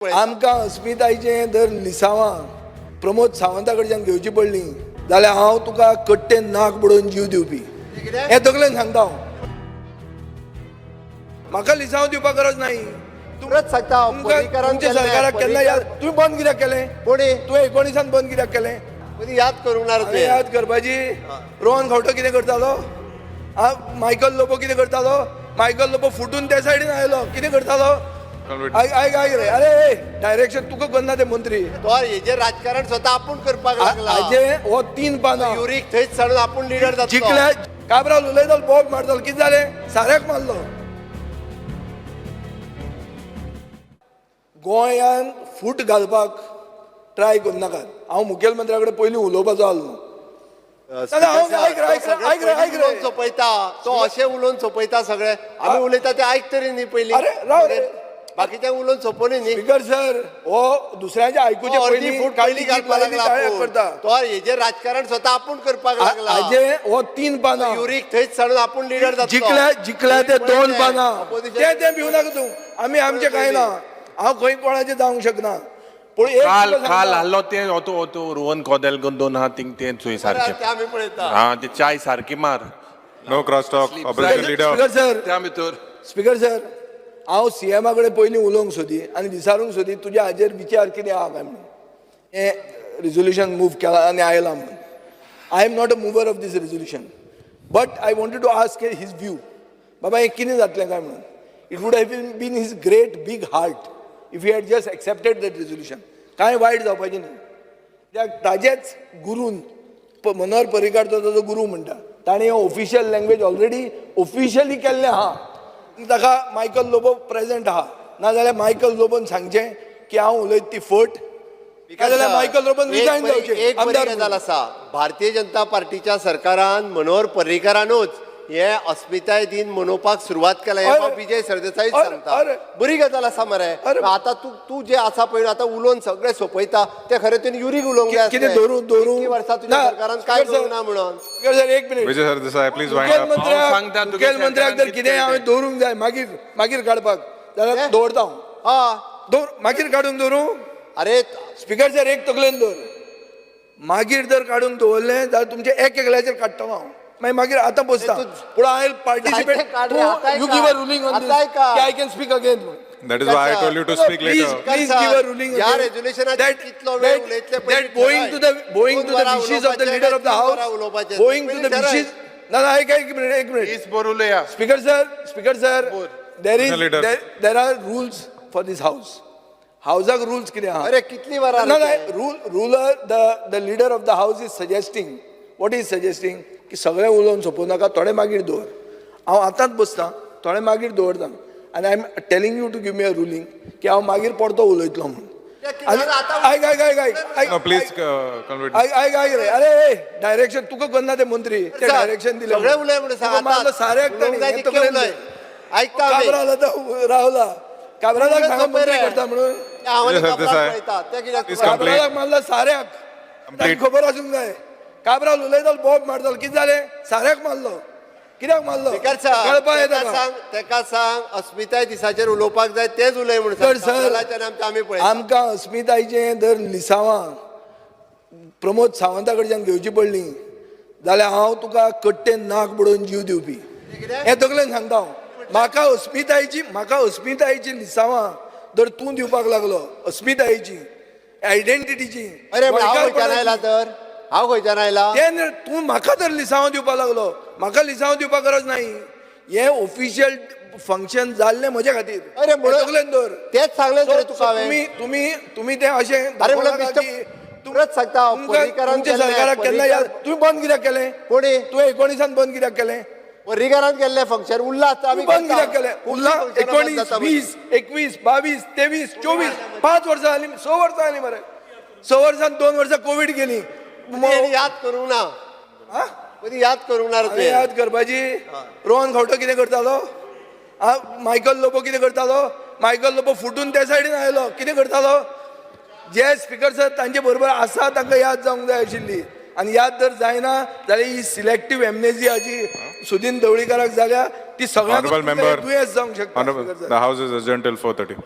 आमकां अस्मितायेचें जर लिसांवां प्रमोद सावंता कडच्यान घेवची पडली जाल्यार हांव तुका कट्टेन नाक बुडोवन जीव दिवपी हें तकलेन सांगता हांव. म्हाका लिसांव दिवपाक गरज नाही. तुमकां सांगता तुमच्या सरकाराक केन्ना याद तुवें बंद कित्याक केलें? कोणी तुवें 19 बंद कित्याक केलें? कधी याद करूंक ना आनी याद करपाची. रोहन खंवटो कितें करतालो? मायकल लोबो कितें करतालो? मायकल लोबो फुटून त्या सायडीन आयलो कितें करतालो? आयक रे अरे डायरेक्शन तुका करना ते मंत्री तो हेजेर राजकारण स्वता आपूण करपाक लागला. हाजे हो 3 पानां युरीक थंयच चडून आपूण लिडर जातलो. जिखल्या काबराल उलयतालो बॉब मारतालो कितें जालें? साऱ्याक मारलो. गोंयान फूट घालपाक ट्राय करूं नाकात. हांव मुखेलमंत्र्या कडेन पयलीं उलोवपाचो आसलो. उलोवन सोपयता तो अशें उलोवन सोपयता सगळे आमी उलयता ते आयक तरी न्ही पयलीं. अरे राव रे बाकीचे उलोवन सोंपोवनी न्ही. स्पीकर सर हो दुसऱ्याचे आयकुचे अर्दी फूट पयलीं घालपाक लागला करता. तो हेजेर राजकारण स्वता आपूण करपाक लागला. हाजे हो 3 पानां युरीक थंयच चडून आपूण लिडर जातलो. जिखल्या ते 2 पानां ते भिवू नाका तूं. आमी आमचें कांय ना. हांव खंय कोणाचें जावंक शकना. काल हाडलो ते रोहन कोदेल दोन आहा थिंग ते चोय सारखे ते आमी पळयता. हा ते चाय सारखी मार. No cross talk opposition leader. Speaker sir त्या भितर स्पीकर सर हांव सीएमा कडेन पयलीं उलोवंक सोदी आनी विचारूंक सोदी तुज्या हाजेर विचार कितें आहा काय म्हणून. हें रिजोल्युशन मूव केला आनी आयलां म्हणून. I am not a mover of this resolution but I wanted to ask his view. बाबा हें कितें जातलें काय म्हणून. It would have been his great big heart if you had just accepted that resolution. कांय वायट जावपाचें न्ही. कित्याक ताजेच गुरून मनोहर पर्रीकार तो ताजो गुरू म्हणटा ताणें हो ऑफिशियल लँग्वेज ऑलरेडी ऑफिशियली केल्लें आहा. ताका मायकल लोबो प्रेझेंट आहा. नाजाल्यार मायकल लोबोन सांगचें की हांव उलयत ती फट. नाजाल्यार मायकल लोबोन रिजायन जावचें. एक बरी गजाल आसा. भारतीय जनता पार्टीच्या सरकारान मनोहर पर्रीकारानूच हे अस्मिताय दिन मनोवपाक सुरवात केला. हे विजय सरदेसाईच सांगता. बरी गजाल आसा मरे. आतां तूं जे आसा पळय आतां उलोवन सगळे सोपयता ते खरें तुवें युरीक उलोवंक जाय. कितें धरून वर्सां तुज्या सरकारान कांय करूंक ना म्हणून. एक minute Vijay Sardesai please wind up. मुखेलमंत्र्याक जर कितें हांवें दवरूंक जाय मागीर काडपाक जाल्यार दवरता हांव. मागीर काडून दवरूं. अरे स्पीकर सर एक तकलेन दवर. मागीर जर काडून दवरलें जाल्यार तुमचे एकल्याचेर काडटा हांव. मागीर आतां बसता पूण I participate you give a ruling on this I can speak again. That is why I told you to speak later. Please give a ruling या रेझोल्युशनाचेर कितलो वेळ उलयतले that going to the wishes of the leader of the house, going to the wishes. No, एक minute इस बोरुलेया speaker sir there are rules for this house. हाऊसाक rules कितें आहा? अरे कितली वरां ruler the leader of the house is suggesting what is suggesting की सगळें उलोवन सोंपोव नाका थोडें मागीर दवर. हांव आतांच बसतां थोडें मागीर दवरता आनी I am telling you to give me a ruling की हांव मागीर परतो उलयतलो म्हणून. No, please convert. आयक रे अरे डायरेक्शन तुका करना ते मंत्री ते डायरेक्शन दिलें. सगळे उलय म्हणून सांग. साऱ्याक ऐकता रावला काबरालाक सांगा मंत्री करता म्हणून. काबरालाक मारला साऱ्याक. ताका खबर आसूंक जाय. काबराल उलयतालो बॉब मारतालो कितें जालें? साऱ्याक मारलो. कित्याक मारलो? कळपा येता तेका सांग अस्मिताय दिसाचेर उलोवपाक जाय तेच उलय म्हणून. आमकां अस्मितायेचें जर लिसांवां प्रमोद सावंता कडच्यान घेवची पडली जाल्यार हांव तुका कट्टेन नाक बुडोवन जीव दिवपी हें तकलेन सांगता हांव. म्हाका अस्मितायेची लिसांवां जर तूं दिवपाक लागलो अस्मितायेची आयडेंटिटीची. अरे हांव खंयच्यान आयला तर हांव खंयच्यान आयला? तूं म्हाका तर लिसांवां दिवपाक लागलो. म्हाका लिसांवां दिवपाक गरज नाही. हें ऑफिशियल फंक्शन जाल्लें म्हजे खातीर. अरे तकलेन दवर. तेच सांगलें तुका हांवें. तुम्ही तें अशें तुमकां सांगता तुमच्या सरकाराक केन्ना याद तुवें बंद कित्याक केलें? कोणी तुवें 19 बंद कित्याक केलें? पर्रीकारान केल्लें फंक्शन उरलां आमी बंद कित्याक केलें? उरलां 19, 20, 21, 22, 23, 24 5 वर्सां जालीं. 6 वर्सां जालीं मरे. 6 वर्सांत 2 वर्सां कोविड गेली. याद करूंक ना. कधी याद करूंक ना रे. याद करपाची. रोहन खंवटो कितें करतालो? मायकल लोबो कितें करतालो? मायकल लोबो फुटून त्या सायडीन आयलो कितें करतालो? जे स्पीकर सर तांचे बरोबर आसा तांकां याद जावंक जाय आशिल्ली. आनी याद जर जायना जाल्यार ही सिलेक्टिव्ह एमनेजिया जी सुदीन ढवळीकाराक जाल्या ती सगळ्यांक दुयेंस जावंक शकता. The house is adjourned till 4:30.